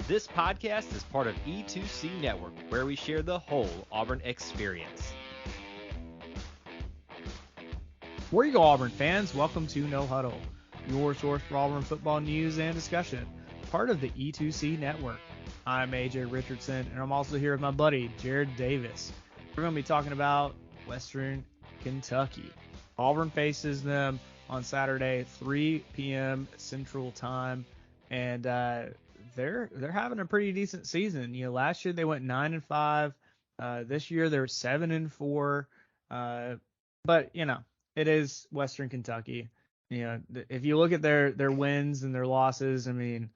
This podcast is part of E2C Network, where we share the whole Auburn experience. Where you go, Auburn fans? Welcome to No Huddle, your source for Auburn football news and discussion, part of the E2C Network. I'm AJ Richardson, and I'm also here with my buddy, Jared Davis. We're going to be talking about Western Kentucky. Auburn faces them on Saturday, 3 p.m. Central Time, and they're having a pretty decent season. You know, last year they went 9-5. This year they're 7-4. But you know, it is Western Kentucky. You know, if you look at their wins and their losses, I mean,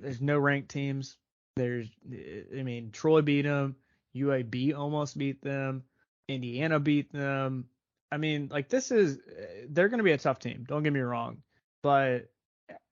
there's no ranked teams. Troy beat them. UAB almost beat them. Indiana beat them. I mean, like, they're going to be a tough team. Don't get me wrong. But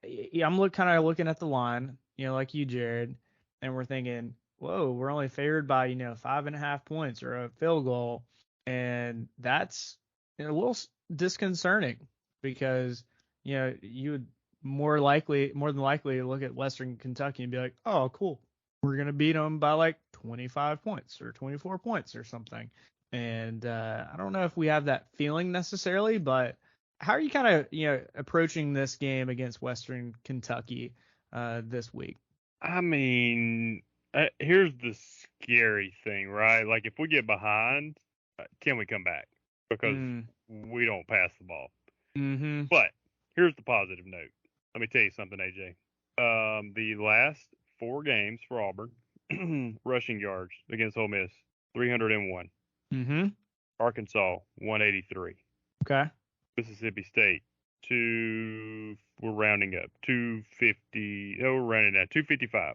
yeah, I'm kind of looking at the line, you know, like you, Jared, and we're thinking, whoa, we're only favored by, 5.5 points or a field goal. And that's a little disconcerting because, you would more than likely look at Western Kentucky and be like, oh, cool, we're going to beat them by like 25 points or 24 points or something. And I don't know if we have that feeling necessarily, but how are you kind of, approaching this game against Western Kentucky this week? I mean, here's the scary thing, right? Like, if we get behind, can we come back? Because we don't pass the ball. Mm-hmm. But here's the positive note. Let me tell you something, AJ. The last 4 games for Auburn, rushing yards against Ole Miss, 301. Mm-hmm. Arkansas, 183. Okay. Mississippi State, we're rounding up, 250. No, we're rounding up, 255.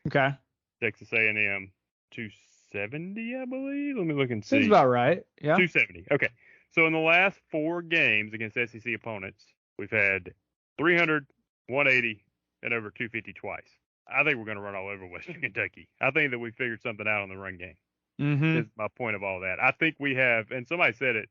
Okay. Texas A&M, 270, I believe. Let me look and see. Seems about right. Yeah. 270. Okay. So in the last 4 games against SEC opponents, we've had 300, 180, and over 250 twice. I think we're going to run all over Western Kentucky. I think that we figured something out on the run game. Mm-hmm. Is my point of all that. I think we have, and somebody said it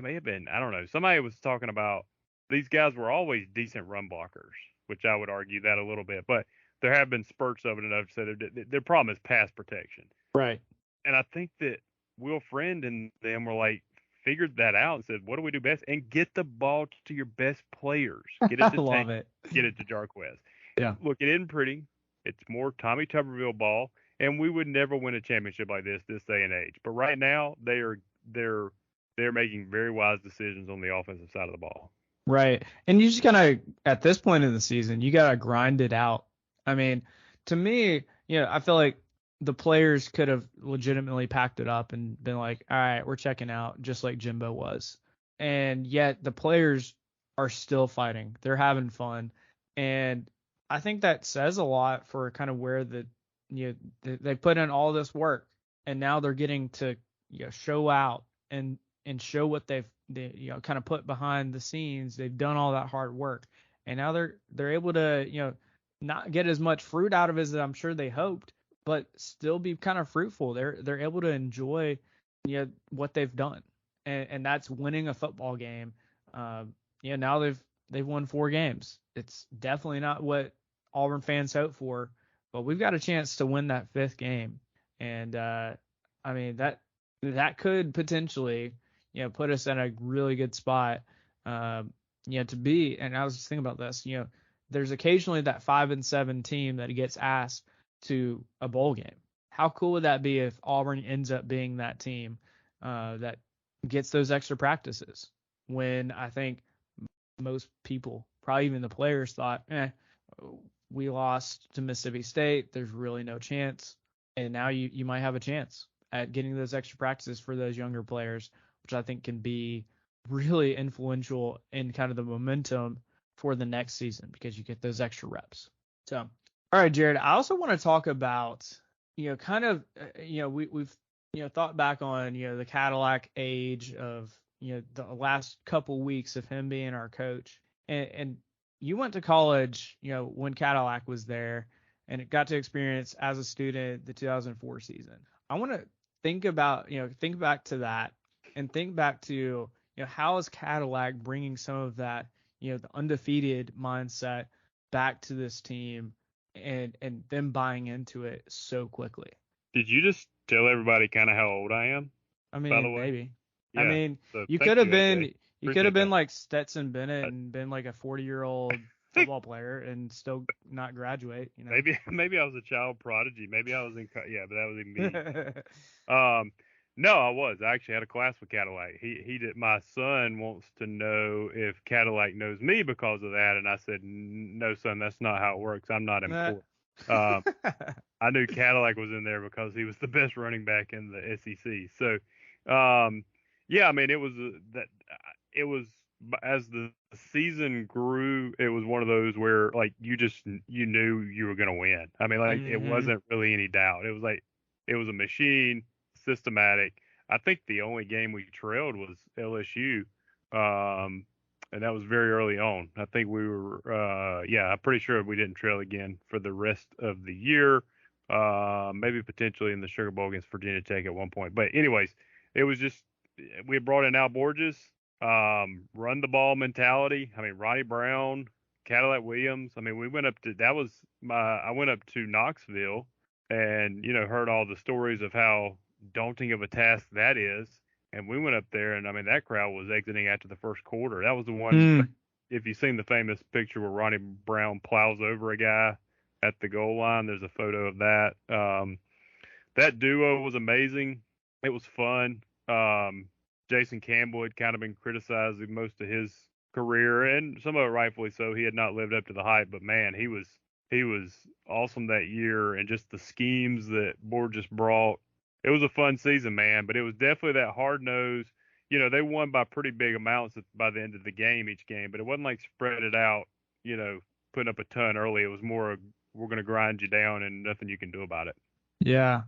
may have been, I don't know. Somebody was talking about these guys were always decent run blockers, which I would argue that a little bit. But there have been spurts of it enough to say their problem is pass protection. Right. And I think that Will Friend and them were like, figured that out and said, what do we do best? And get the ball to your best players. Get it to Love it. Get it to Jarquez. Yeah. Look, it isn't pretty. It's more Tommy Tuberville ball. And we would never win a championship like this day and age. But right now, they're making very wise decisions on the offensive side of the ball. Right. And you just gotta, at this point in the season, you gotta grind it out. I mean, to me, I feel like the players could have legitimately packed it up and been like, all right, we're checking out, just like Jimbo was. And yet the players are still fighting. They're having fun. And I think that says a lot for kind of where they put in all this work, and now they're getting to show out and show what they kind of put behind the scenes. They've done all that hard work, and now they're able to not get as much fruit out of it as I'm sure they hoped, but still be kind of fruitful. They're able to enjoy what they've done, and that's winning a football game. Now they've won 4 games. It's definitely not what Auburn fans hope for, but we've got a chance to win that 5th game. And I mean, that could potentially put us in a really good spot to be. And I was just thinking about this, there's occasionally that 5-7 team that gets asked to a bowl game. How cool would that be if Auburn ends up being that team that gets those extra practices, when I think most people, probably even the players, thought, we lost to Mississippi State, there's really no chance. And now you might have a chance at getting those extra practices for those younger players, which I think can be really influential in kind of the momentum for the next season, because you get those extra reps. So, all right, Jared, I also want to talk about, we've thought back on, the Cadillac age of, the last couple weeks of him being our coach. And you went to college, when Cadillac was there, and it got to experience as a student the 2004 season. I want to think back to that, and think back to, how is Cadillac bringing some of that, the undefeated mindset back to this team and them buying into it so quickly. Did you just tell everybody kind of how old I am, I by the mean, way? maybe. I Yeah. mean, So you thank could have you, AJ. been Appreciate that. like Stetson Bennett Uh, and been like a 40-year-old football player and still not graduate, you know. maybe I was a child prodigy. Maybe I was yeah, but that was me. Um, no, I was. I actually had a class with Cadillac. He did. My son wants to know if Cadillac knows me because of that, and I said, no, son, that's not how it works. I'm not important. Um, I knew Cadillac was in there because he was the best running back in the SEC. So, yeah, I mean, it was it was as the season grew, it was one of those where like you knew you were gonna win. I mean, like it Mhm. wasn't really any doubt. It was like it was a machine, systematic. I think the only game we trailed was LSU. Um, and that was very early on. I think we were, yeah, I'm pretty sure we didn't trail again for the rest of the year. Maybe potentially in the Sugar Bowl against Virginia Tech at one point. But anyways, it was just we brought in Al Borges, run the ball mentality. I mean, Ronnie Brown, Cadillac Williams. I mean, we went up to I went up to Knoxville and heard all the stories of how daunting of a task that is. And we went up there, and I mean, that crowd was exiting after the first quarter. That was the one. Mm. If you've seen the famous picture where Ronnie Brown plows over a guy at the goal line, there's a photo of that. That duo was amazing. It was fun. Jason Campbell had kind of been criticized most of his career, and some of it rightfully so. He had not lived up to the hype, but man, he was awesome that year, and just the schemes that Borges brought. It was a fun season, man, but it was definitely that hard nose. They won by pretty big amounts by the end of the game each game, but it wasn't like spread it out, putting up a ton early. It was more we're going to grind you down and nothing you can do about it. Yeah.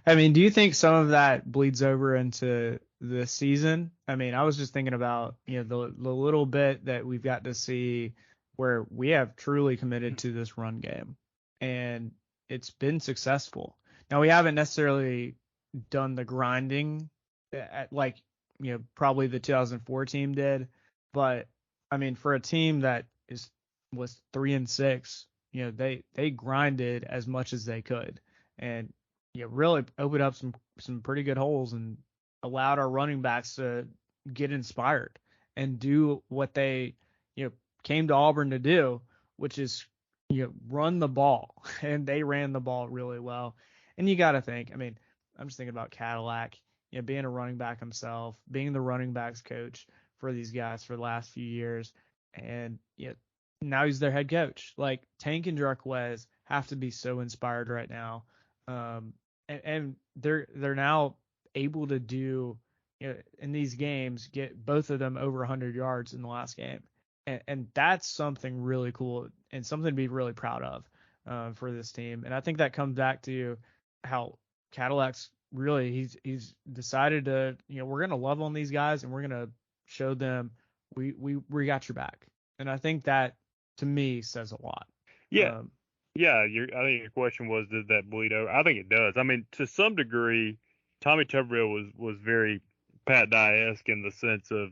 I mean, do you think some of that bleeds over into this season? I mean, I was just thinking about, the little bit that we've got to see where we have truly committed to this run game, and it's been successful. Now, we haven't necessarily done the grinding at like, probably the 2004 team did, but I mean, for a team that was 3-6, they grinded as much as they could. And really opened up some pretty good holes and allowed our running backs to get inspired and do what they came to Auburn to do, which is run the ball. And they ran the ball really well. And you got to think, I mean, I'm just thinking about Cadillac, being a running back himself, being the running backs coach for these guys for the last few years, and now he's their head coach. Like Tank and Jarquez have to be so inspired right now. And they're now able to do in these games, get both of them over 100 yards in the last game, and that's something really cool and something to be really proud of for this team. And I think that comes back to how Cadillac's really he's decided to we're gonna love on these guys and we're gonna show them we got your back. And I think that to me says a lot. Yeah. Yeah, I think your question was, did that bleed over? I think it does. I mean, to some degree, Tommy Tuberville was very Pat Dye-esque in the sense of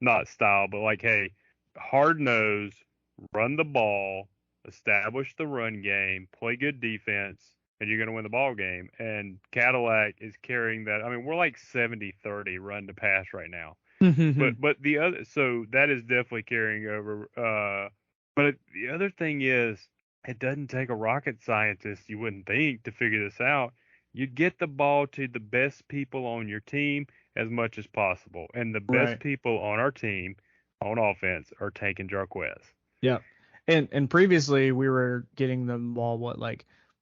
not style, but like, hey, hard nose, run the ball, establish the run game, play good defense, and you're going to win the ball game. And Cadillac is carrying that. I mean, we're like 70-30 run to pass right now. But the other, so that is definitely carrying over. But the other thing is, it doesn't take a rocket scientist, you wouldn't think, to figure this out. You get the ball to the best people on your team as much as possible. And the best Right. people on our team on offense are Tank and Jarquez. Yeah. And previously we were getting the ball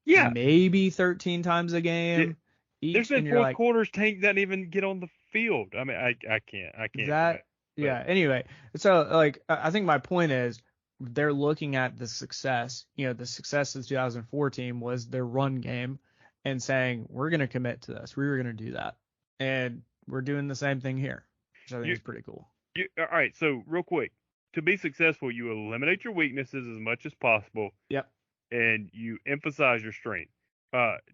Yeah. maybe 13 times a game There's each, been and you're fourth like quarters Tank doesn't even get on the field. I mean, I can't that. but Yeah. Anyway, so I think my point is they're looking at the success. The success of the 2004 team was their run game, and saying we're going to commit to this. We were going to do that, and we're doing the same thing here, which I think is pretty cool. All right, so real quick, to be successful, you eliminate your weaknesses as much as possible. Yep. And you emphasize your strength.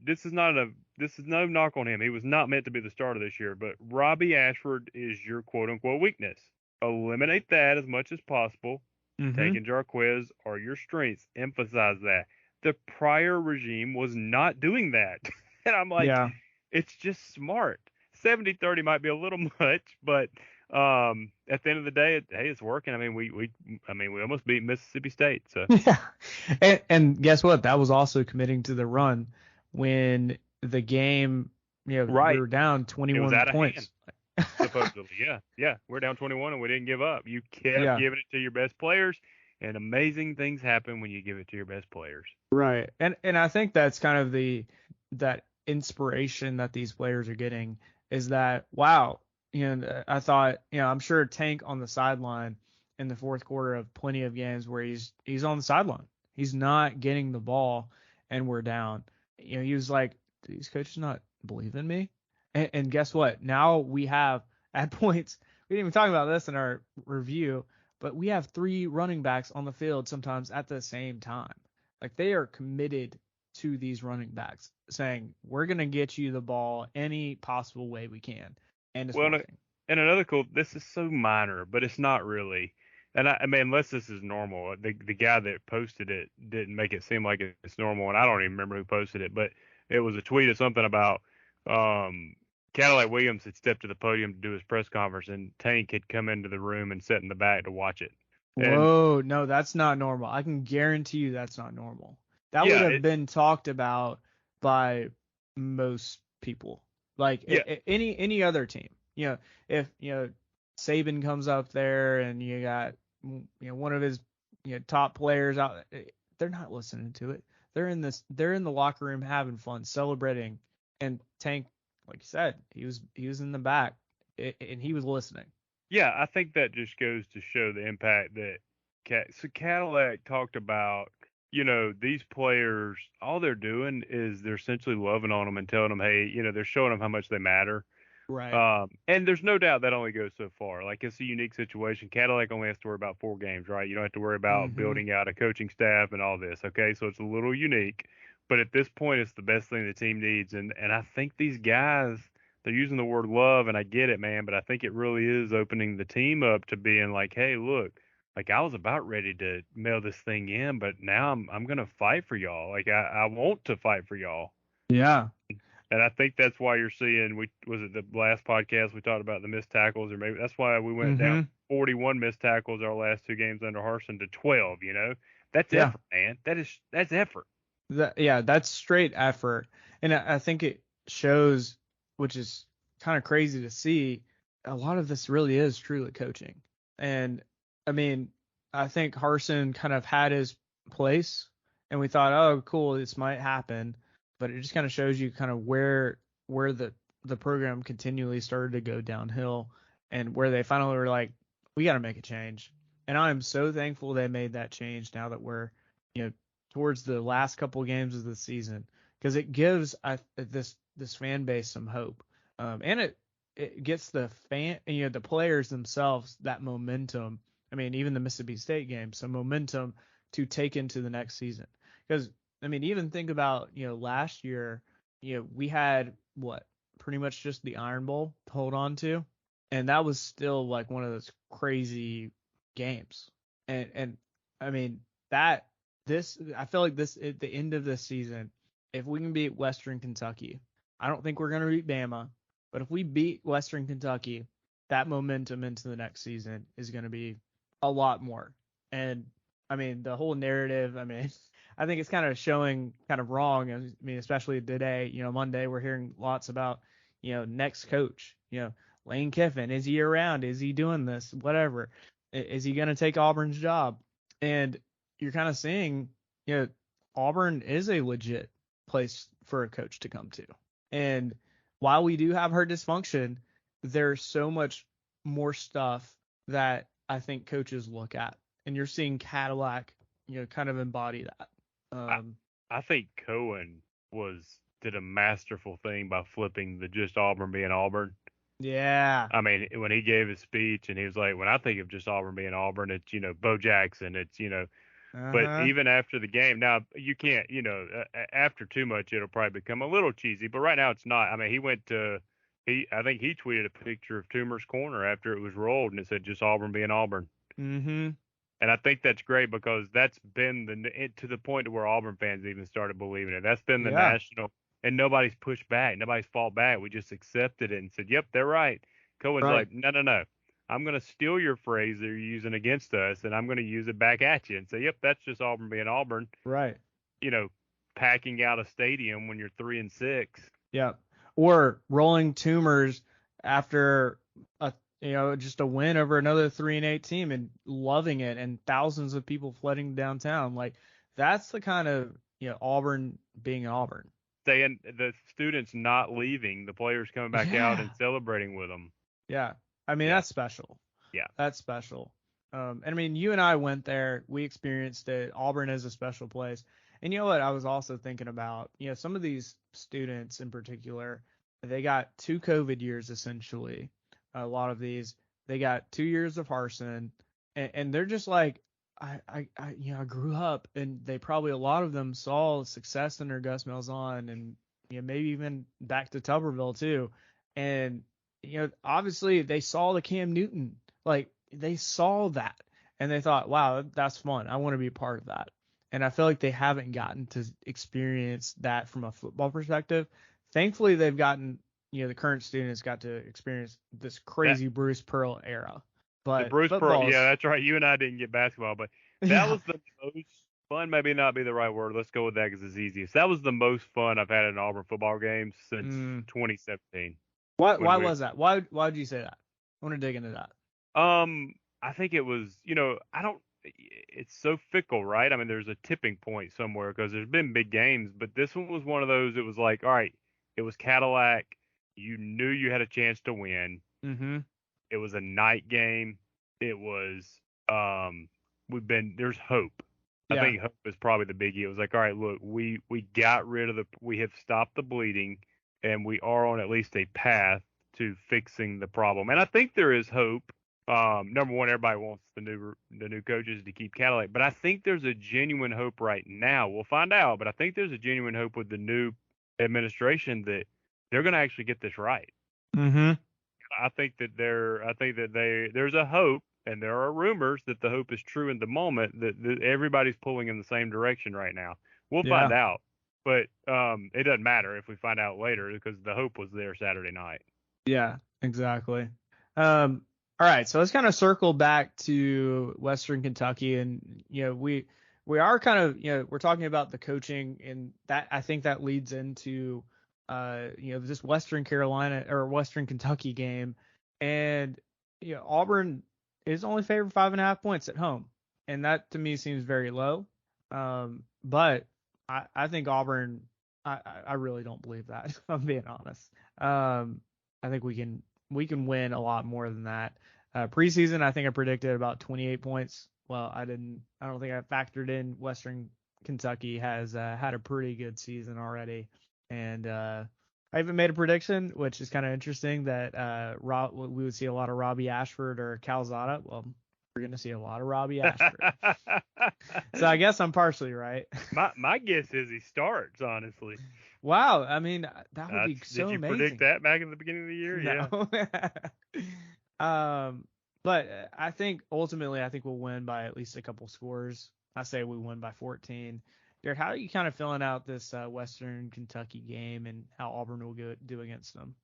This is no knock on him. He was not meant to be the starter this year, but Robbie Ashford is your quote unquote weakness. Eliminate that as much as possible. Tank and Jarquez are your strengths. Emphasize that. The prior regime was not doing that. And I'm like, Yeah. it's just smart. 70-30 might be a little much, but at the end of the day, hey, it's working. I mean, we almost beat Mississippi State. So Yeah. And guess what? That was also committing to the run when the game, we right, were down it was 21 out of hand. points. Supposedly, yeah. We're down 21 and we didn't give up. You kept Yeah. giving it to your best players, and amazing things happen when you give it to your best players. Right. And I think that's kind of that inspiration that these players are getting is that, wow, I thought, I'm sure Tank on the sideline in the fourth quarter of plenty of games where he's on the sideline. He's not getting the ball and we're down. He was like, these coaches not believe in me. And guess what? Now we have at points, we didn't even talk about this in our review, but we have 3 running backs on the field sometimes at the same time. Like they are committed to these running backs, saying we're gonna get you the ball any possible way we can, and it's Well, working. and another cool. This is so minor, but it's not really. And I mean, unless this is normal, the guy that posted it didn't make it seem like it's normal, and I don't even remember who posted it, but it was a tweet of something about Cadillac Williams had stepped to the podium to do his press conference, and Tank had come into the room and sat in the back to watch it. And Whoa, no, that's not normal. I can guarantee you that's not normal. That would yeah, have been talked about by most people, like yeah, any other team. If Saban comes up there and you got one of his top players out, they're not listening to it. They're in the locker room having fun, celebrating. And Tank, like you said, he was in the back and he was listening. yeah. I think that just goes to show the impact that so Cadillac talked about. These players, all they're doing is they're essentially loving on them and telling them, hey, they're showing them how much they matter. Right. And there's no doubt that only goes so far. Like it's a unique situation. Cadillac only has to worry about 4 games, right? You don't have to worry about Mm-hmm. building out a coaching staff and all this. Okay, so it's a little unique, but at this point, it's the best thing the team needs. And I think these guys, they're using the word love, and I get it, man. But I think it really is opening the team up to being like, hey, look, like I was about ready to mail this thing in, but now I'm gonna fight for y'all. Like I want to fight for y'all. Yeah. And I think that's why you're seeing was it the last podcast we talked about the missed tackles, or maybe that's why we went down Mm-hmm. 41 missed tackles our last 2 games under Harsin to 12. That's Yeah. effort, man. That's effort. That's straight effort. And I think it shows, which is kind of crazy to see, a lot of this really is truly coaching. And I mean, I think Harsin kind of had his place and we thought, oh, cool, this might happen. But it just kind of shows you kind of where the program continually started to go downhill and where they finally were like, we got to make a change. And I am so thankful they made that change now that we're, you know, towards the last couple of games of the season because it gives this fan base some hope, and it gets the the players themselves that momentum. I mean, even the Mississippi State game, some momentum to take into the next season. Because I mean, even think about last year, we had what pretty much just the Iron Bowl to hold on to, and that was still like one of those crazy games. And I mean that I feel like this at the end of this season, if we can beat Western Kentucky, I don't think we're gonna beat Bama, but if we beat Western Kentucky, that momentum into the next season is gonna be a lot more. And I mean the whole narrative, I mean I think it's kind of showing kind of wrong. I mean, especially today, Monday, we're hearing lots about, next coach, Lane Kiffin. Is he around? Is he doing this? Whatever. Is he going to take Auburn's job? And you're kind of seeing, Auburn is a legit place for a coach to come to. And while we do have her dysfunction, there's so much more stuff that I think coaches look at. And you're seeing Cadillac, kind of embody that. I, I think Cohen did a masterful thing by flipping the just Auburn being Auburn. Yeah. I mean, when he gave his speech and he was like, when I think of just Auburn being Auburn, it's, Bo Jackson, it's, but Uh-huh. even after the game, now you can't, after too much, it'll probably become a little cheesy, but right now it's not. I mean, I think he tweeted a picture of Toomer's corner after it was rolled and it said just Auburn being Auburn. Mm-hmm. And I think that's great because that's been to the point to where Auburn fans even started believing it. That's been the Yeah. national, and nobody's pushed back. Nobody's fought back. We just accepted it and said, yep, they're right. Cohen's Right. like, no, no, no. I'm going to steal your phrase that you're using against us, and I'm going to use it back at you and say, yep, that's just Auburn being Auburn. Right. You know, packing out a stadium when you're 3-6. Yeah. Or rolling tumors after just a win over another 3-8 team and loving it, and thousands of people flooding downtown. Like, that's the kind of, Auburn being Auburn. Saying the students not leaving, the players coming back out and celebrating with them. Yeah. I mean, that's special. Yeah. That's special. And I mean, you and I went there. We experienced it. Auburn is a special place. And you know what? I was also thinking about, some of these students in particular, they got 2 COVID years essentially. A lot of these, they got 2 years of Harsin, and they're just like, I grew up, and they probably, a lot of them saw success under Gus Malzahn, and maybe even back to Tuberville too, and obviously they saw the Cam Newton, like they saw that, and they thought, wow, that's fun. I want to be a part of that. And I feel like they haven't gotten to experience that from a football perspective. Thankfully, they've gotten, the current students got to experience this crazy Bruce Pearl era. But the Bruce Pearl, yeah, that's right. You and I didn't get basketball, but that was the most fun. Maybe not be the right word. Let's go with that because it's easiest. That was the most fun I've had in an Auburn football game since 2017. Why was that? Why did you say that? I want to dig into that. I think it was, it's so fickle, right? I mean, there's a tipping point somewhere because there's been big games, but this one was one of those. It was like, all right, it was Cadillac. You knew you had a chance to win. Mm-hmm. It was a night game. It was, there's hope. I think hope is probably the biggie. It was like, all right, look, we got rid of we have stopped the bleeding, and we are on at least a path to fixing the problem. And I think there is hope. Number one, everybody wants the new coaches to keep Cadillac, but I think there's a genuine hope right now. We'll find out, but I think there's a genuine hope with the new administration that they're going to actually get this right. Mm-hmm. I think that there's a hope, and there are rumors that the hope is true in the moment, that everybody's pulling in the same direction right now. We'll find out, but it doesn't matter if we find out later because the hope was there Saturday night. Yeah, exactly. All right, so let's kind of circle back to Western Kentucky, and we are kind of we're talking about the coaching, and that I think that leads into this Western Carolina or Western Kentucky game, and Auburn is only favored 5.5 points at home, and that to me seems very low. But I think Auburn, I really don't believe that. If I'm being honest. I think we can win a lot more than that. Preseason, I think I predicted about 28 points. Well, I don't think I factored in Western Kentucky has had a pretty good season already. And I even made a prediction, which is kind of interesting, that we would see a lot of Robbie Ashford or Calzada. Well, we're going to see a lot of Robbie Ashford. So I guess I'm partially right. My guess is he starts, honestly. Wow. I mean, that would be so amazing. Did you predict that back in the beginning of the year? No. Yeah. But I think ultimately, we'll win by at least a couple scores. I say we win by 14. Jared, how are you kind of filling out this Western Kentucky game and how Auburn will do against them?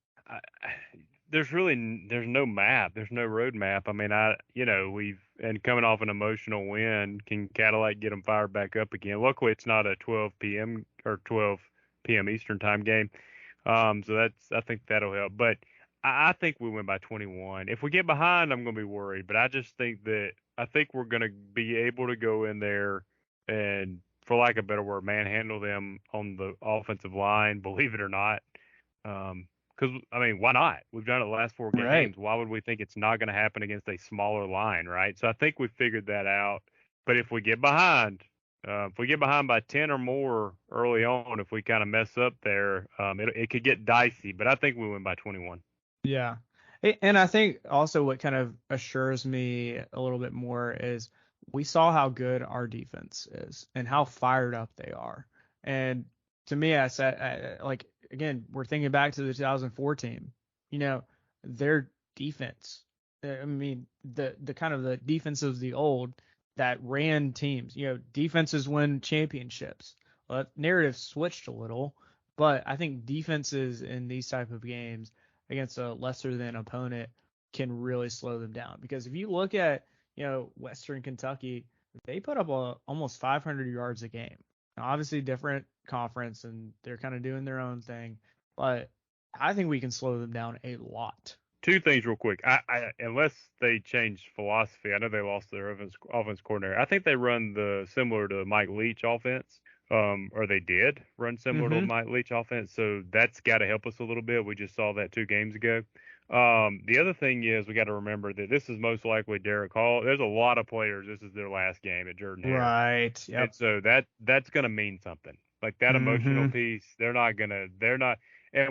There's no map. There's no road map. I mean, and coming off an emotional win, can Cadillac get them fired back up again? Luckily, it's not a 12 p.m. or 12 p.m. Eastern time game. So I think that'll help. But I think we win by 21. If we get behind, I'm going to be worried. But I just think we're going to be able to go in there and, for lack of a better word, manhandle them on the offensive line, believe it or not. Because, I mean, why not? We've done it the last 4 games. Right. Why would we think it's not going to happen against a smaller line, right? So I think we figured that out. But if we get behind by 10 or more early on, if we kind of mess up there, it could get dicey. But I think we win by 21. Yeah. And I think also what kind of assures me a little bit more is we saw how good our defense is and how fired up they are. And to me, I said, again, we're thinking back to the 2004 team, their defense. I mean, the kind of the defense of the old that ran teams. Defenses win championships. Well, that narrative switched a little, but I think defenses in these type of games against a lesser than opponent can really slow them down. Because if you look at, Western Kentucky, they put up almost 500 yards a game. Now, obviously different conference and they're kind of doing their own thing, but I think we can slow them down a lot. Two things real quick. Unless they changed philosophy, I know they lost their offense coordinator. I think they run similar to Mike Leach offense, or they did run similar to Mike Leach offense. So that's got to help us a little bit. We just saw that 2 games ago. The other thing is we got to remember that this is most likely Derek Hall. There's a lot of players. This is their last game at Jordan-Hare. Right. Yep. And so that's going to mean something. Like that emotional piece, and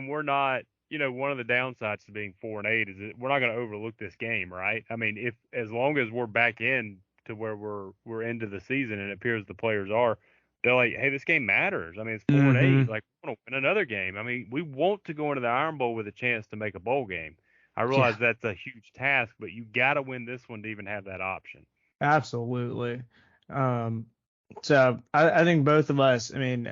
we're not. One of the downsides to being 4-8 is that we're not going to overlook this game, right? I mean, as long as we're back in to where we're into the season, and it appears the players are, they're like, hey, this game matters. I mean, it's 4-8. Like, we want to win another game. I mean, we want to go into the Iron Bowl with a chance to make a bowl game. I realize that's a huge task, but you got to win this one to even have that option. Absolutely. So I think both of us. I mean,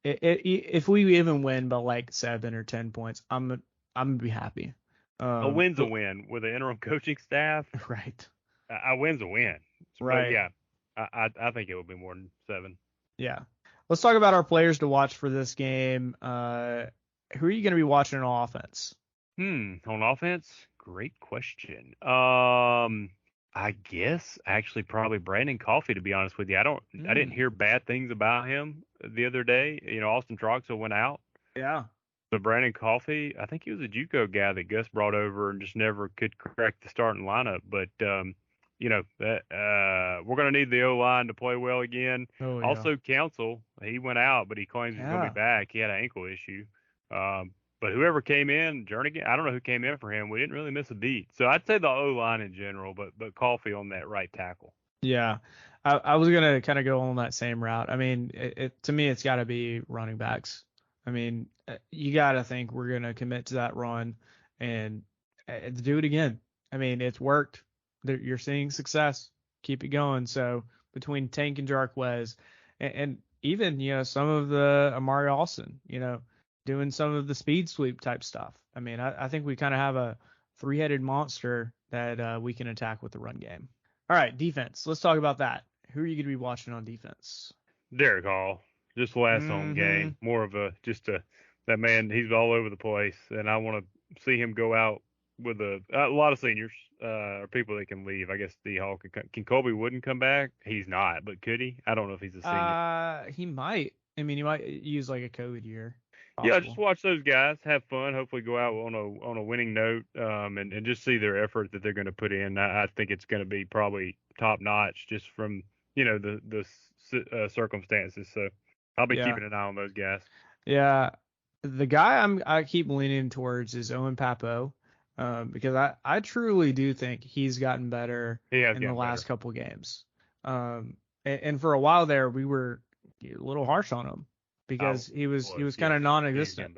if we even win by like 7 or 10 points, I'm gonna be happy. A win's a win with an interim coaching staff. Right. A win's a win. Right. But yeah, I think it would be more than 7. Yeah. Let's talk about our players to watch for this game. Who are you going to be watching on offense? On offense? Great question. I guess actually probably Brandon Coffey, to be honest with you. I didn't hear bad things about him the other day. Austin Troxell went out. Yeah. But Brandon Coffey, I think he was a JUCO guy that Gus brought over and just never could crack the starting lineup. But we're going to need the O-line to play well again. Oh, yeah. Also, Council, he went out, but he claims he's going to be back. He had an ankle issue. But whoever came in, Jernigan, I don't know who came in for him. We didn't really miss a beat. So I'd say the O-line in general, but Coffey on that right tackle. Yeah. I was going to kind of go on that same route. I mean, to me, it's got to be running backs. I mean, you got to think we're going to commit to that run and do it again. I mean, it's worked. You're seeing success. Keep it going. So between Tank and Jarquez and even, some of the Amari Alston, doing some of the speed sweep type stuff. I mean, I think we kind of have a 3-headed monster that we can attack with the run game. All right, defense. Let's talk about that. Who are you going to be watching on defense? Derek Hall. Just last home game. More of that man, he's all over the place. And I want to see him go out with a lot of seniors or people that can leave. I guess D Hall can Colby Wooden come back? He's not, but could he? I don't know if he's a senior. He might. I mean, he might use like a COVID year. Possible. Yeah, just watch those guys, have fun, hopefully go out on a winning note, and just see their effort that they're going to put in. I think it's going to be probably top notch just from the circumstances. So I'll be keeping an eye on those guys. Yeah, the guy I keep leaning towards is Owen Papo, because I truly do think he's gotten better in the last couple games. And for a while there, we were a little harsh on him because he was kind of non-existent.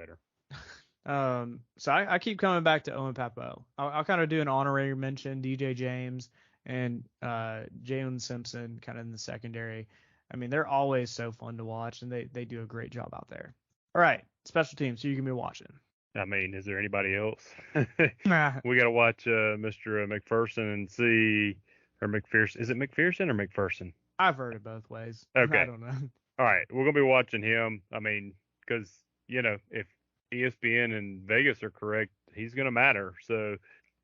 So I keep coming back to Owen Papo. I'll kind of do an honorary mention, DJ James and Jalen Simpson kind of in the secondary. I mean, they're always so fun to watch, and they do a great job out there. All right, special teams, who you can be watching? I mean, is there anybody else? We got to watch Mr. McPherson and see, or McPherson. Is it McPherson or McPherson? I've heard it both ways. Okay. I don't know. All right, we're going to be watching him. I mean, because, if ESPN and Vegas are correct, he's going to matter. So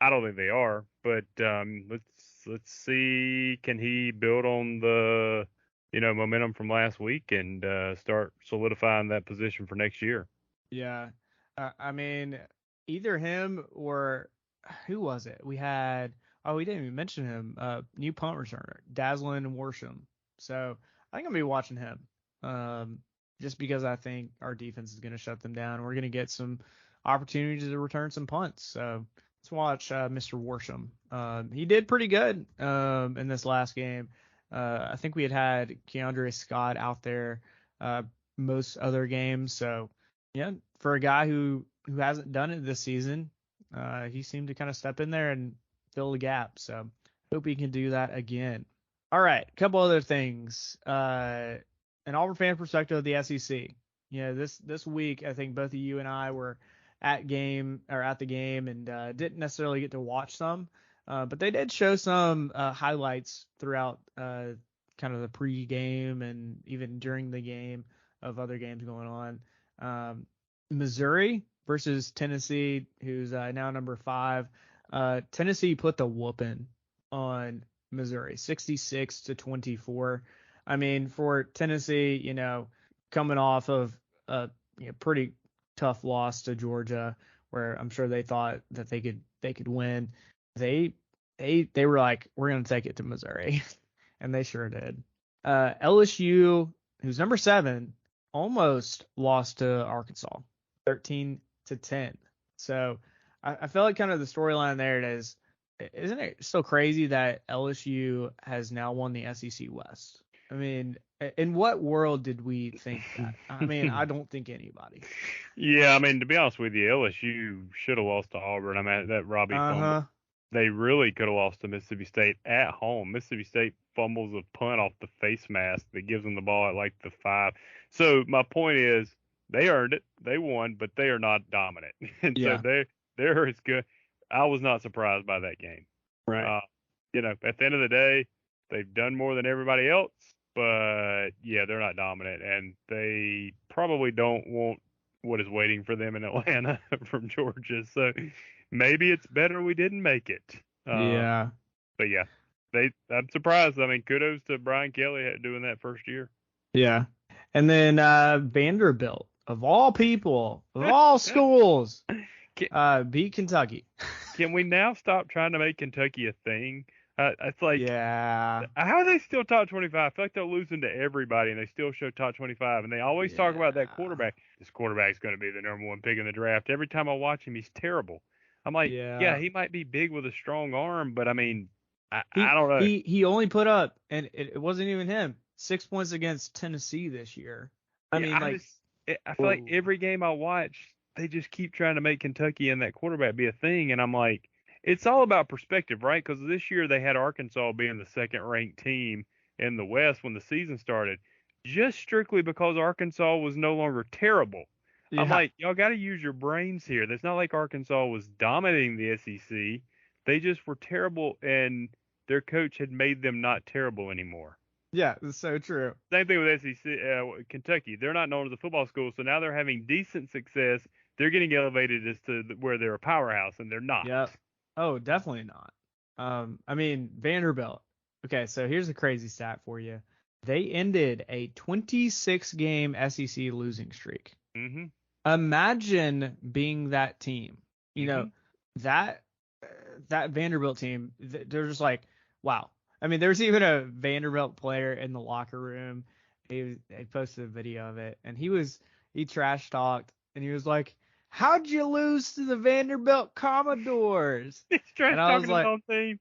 I don't think they are, but let's see, can he build on the momentum from last week and start solidifying that position for next year? Yeah, I mean, either him or who was it? We didn't even mention him. New punt returner, Daslin Worsham. So I think I'm gonna be watching him. Just because I think our defense is going to shut them down. We're going to get some opportunities to return some punts. So let's watch Mr. Worsham. He did pretty good in this last game. I think we had Keandre Scott out there most other games. So, yeah, for a guy who hasn't done it this season, he seemed to kind of step in there and fill the gap. So hope he can do that again. All right, a couple other things. An Auburn fan perspective of the SEC. This week I think both of you and I were at the game and didn't necessarily get to watch some, but they did show some highlights throughout kind of the pre-game and even during the game of other games going on. Missouri versus Tennessee, who's now number 5. Tennessee put the whooping on Missouri, 66-24. I mean, for Tennessee, coming off of a pretty tough loss to Georgia, where I'm sure they thought that they could win, they were like, we're gonna take it to Missouri, and they sure did. LSU, who's number 7, almost lost to Arkansas, 13-10. So I feel like kind of the storyline there is, isn't it so crazy that LSU has now won the SEC West? I mean, in what world did we think that? I mean, I don't think anybody. Yeah, I mean, to be honest with you, LSU should have lost to Auburn. I mean, that Robbie fumble. They really could have lost to Mississippi State at home. Mississippi State fumbles a punt off the face mask that gives them the ball at like the 5. So my point is, they earned it. They won, but they are not dominant. And so they're as good. I was not surprised by that game. Right. At the end of the day, they've done more than everybody else, but yeah, they're not dominant, and they probably don't want what is waiting for them in Atlanta from Georgia. So maybe it's better we didn't make it. Yeah. But yeah, I'm surprised. I mean, kudos to Brian Kelly doing that first year. Yeah. And then Vanderbilt, of all people, of all schools, beat Kentucky. Can we now stop trying to make Kentucky a thing? It's like, yeah. How are they still top 25? I feel like they're losing to everybody, and they still show top 25. And they always talk about that quarterback. This quarterback's going to be the number 1 pick in the draft. Every time I watch him, he's terrible. I'm like, yeah, he might be big with a strong arm, but I mean, I don't know. He only put up, and it wasn't even him, 6 points against Tennessee this year. I feel like every game I watch, they just keep trying to make Kentucky and that quarterback be a thing, and I'm like, it's all about perspective, right? Because this year they had Arkansas being the second-ranked team in the West when the season started, just strictly because Arkansas was no longer terrible. Yeah. I'm like, y'all got to use your brains here. It's not like Arkansas was dominating the SEC. They just were terrible, and their coach had made them not terrible anymore. Yeah, that's so true. Same thing with SEC, Kentucky. They're not known as a football school, so now they're having decent success. They're getting elevated as to where they're a powerhouse, and they're not. Yeah. Oh, definitely not. I mean, Vanderbilt. Okay, so here's a crazy stat for you. They ended a 26-game SEC losing streak. Mm-hmm. Imagine being that team. That Vanderbilt team, they're just like, wow. I mean, there's even a Vanderbilt player in the locker room. He posted a video of it, and he trash talked, and he was like, how'd you lose to the Vanderbilt Commodores? He's trash talking his own team.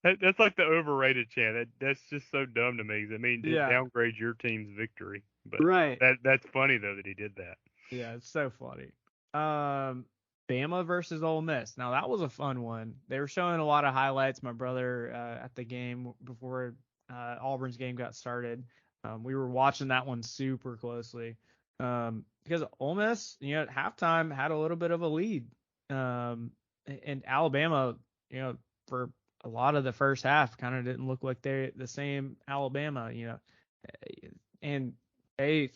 That's like the overrated chant. That's just so dumb to me. I mean, it downgrades your team's victory. But right. That's funny though that he did that. Yeah, it's so funny. Bama versus Ole Miss. Now that was a fun one. They were showing a lot of highlights. My brother at the game before Auburn's game got started. We were watching that one super closely. Because Ole Miss, at halftime had a little bit of a lead. And Alabama, for a lot of the first half kind of didn't look like they're the same Alabama, and I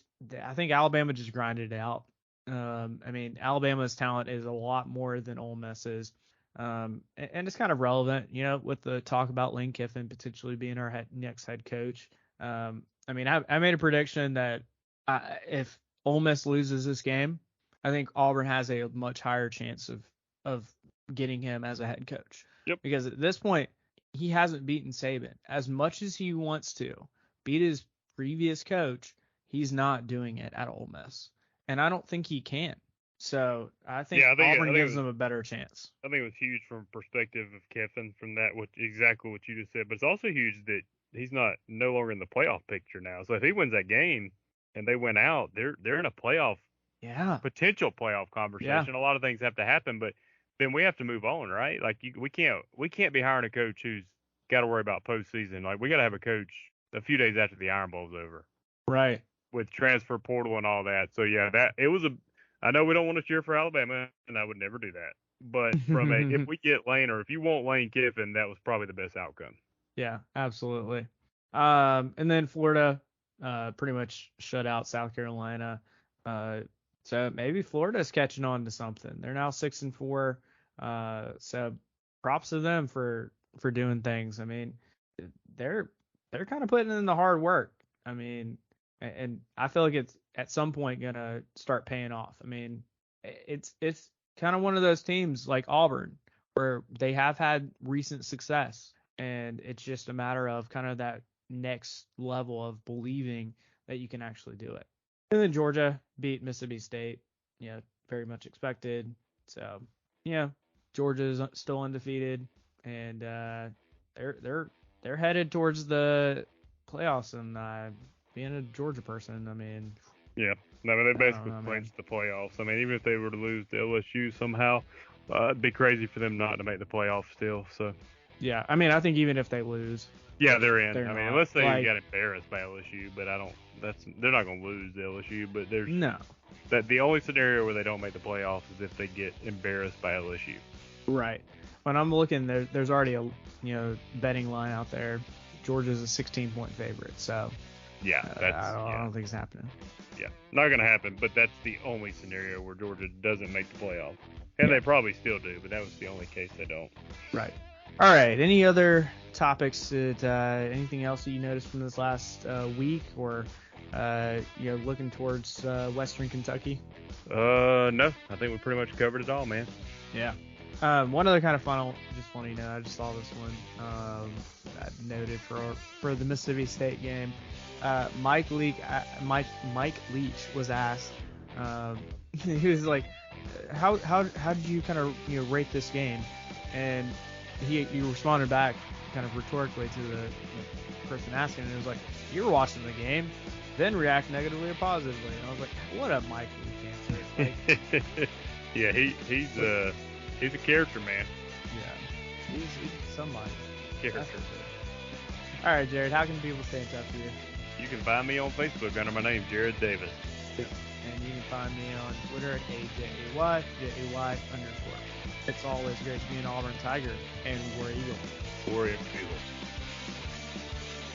think Alabama just grinded it out. I mean, Alabama's talent is a lot more than Ole Miss's. And it's kind of relevant, with the talk about Lane Kiffin potentially being our next head coach. I mean, I made a prediction that if Ole Miss loses this game, I think Auburn has a much higher chance of getting him as a head coach. Yep. Because at this point, he hasn't beaten Saban. As much as he wants to beat his previous coach, he's not doing it at Ole Miss. And I don't think he can. So I think Auburn gives them a better chance. I think it was huge from perspective of Kiffin from that, exactly what you just said. But it's also huge that he's no longer in the playoff picture now. So if he wins that game and they win out, they're in a playoff, potential playoff conversation. A lot of things have to happen, but then we have to move on, right? Like we can't be hiring a coach who's got to worry about postseason. Like, we got to have a coach a few days after the Iron Bowl's over. Right. With transfer portal and all that. So, yeah, I know we don't want to cheer for Alabama, and I would never do that. But if we get Lane, or if you want Lane Kiffin, that was probably the best outcome. Yeah, absolutely. And then Florida pretty much shut out South Carolina. So maybe Florida's catching on to something. They're now 6-4. So props to them for doing things. I mean, they're kind of putting in the hard work. I mean, and I feel like it's at some point gonna start paying off. I mean, it's kind of one of those teams like Auburn where they have had recent success, and it's just a matter of kind of that next level of believing that you can actually do it. And then Georgia beat Mississippi State, very much expected. So, Georgia's still undefeated, and they're headed towards the playoffs. And being a Georgia person, I mean, yeah, no, they basically clinched the playoffs. I mean, even if they were to lose to LSU somehow, it'd be crazy for them not to make the playoffs still. So, yeah, I mean, I think even if they lose, yeah, they're in. I mean, unless they got embarrassed by LSU, but they're not going to lose to LSU. But the only scenario where they don't make the playoffs is if they get embarrassed by LSU. Right. When I'm looking, there's already a betting line out there. Georgia's a 16-point favorite, so yeah, I don't think it's happening. Yeah, not going to happen. But that's the only scenario where Georgia doesn't make the playoffs, and they probably still do. But that was the only case they don't. Right. All right. Any other topics? Anything else that you noticed from this last week, or looking towards Western Kentucky? No, I think we pretty much covered it all, man. Yeah. One other kind of funny note. I just saw this one noted for the Mississippi State game. Mike Leach was asked. He was like, "How did you kind of rate this game?" And he responded back kind of rhetorically to the person asking, and it was like, "You were watching the game, then react negatively or positively." And I was like, "What a Mike Leach answer!" Like, yeah, he's a character, man. Yeah, he's somebody. Character. All right, Jared, how can people stay in touch with you? You can find me on Facebook under my name, Jared Davis. And you can find me on Twitter at AJAY_. It's always great to be an Auburn Tiger and War Eagle. War Eagle.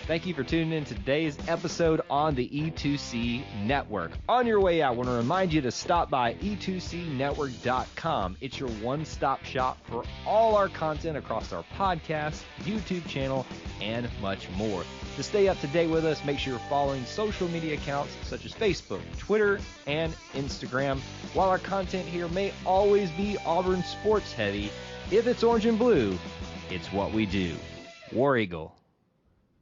Thank you for tuning in to today's episode on the E2C Network. On your way out, I want to remind you to stop by e2cnetwork.com. It's your one-stop shop for all our content across our podcast, YouTube channel, and much more. To stay up to date with us, make sure you're following social media accounts such as Facebook, Twitter, and Instagram. While our content here may always be Auburn sports heavy, if it's orange and blue, it's what we do. War Eagle.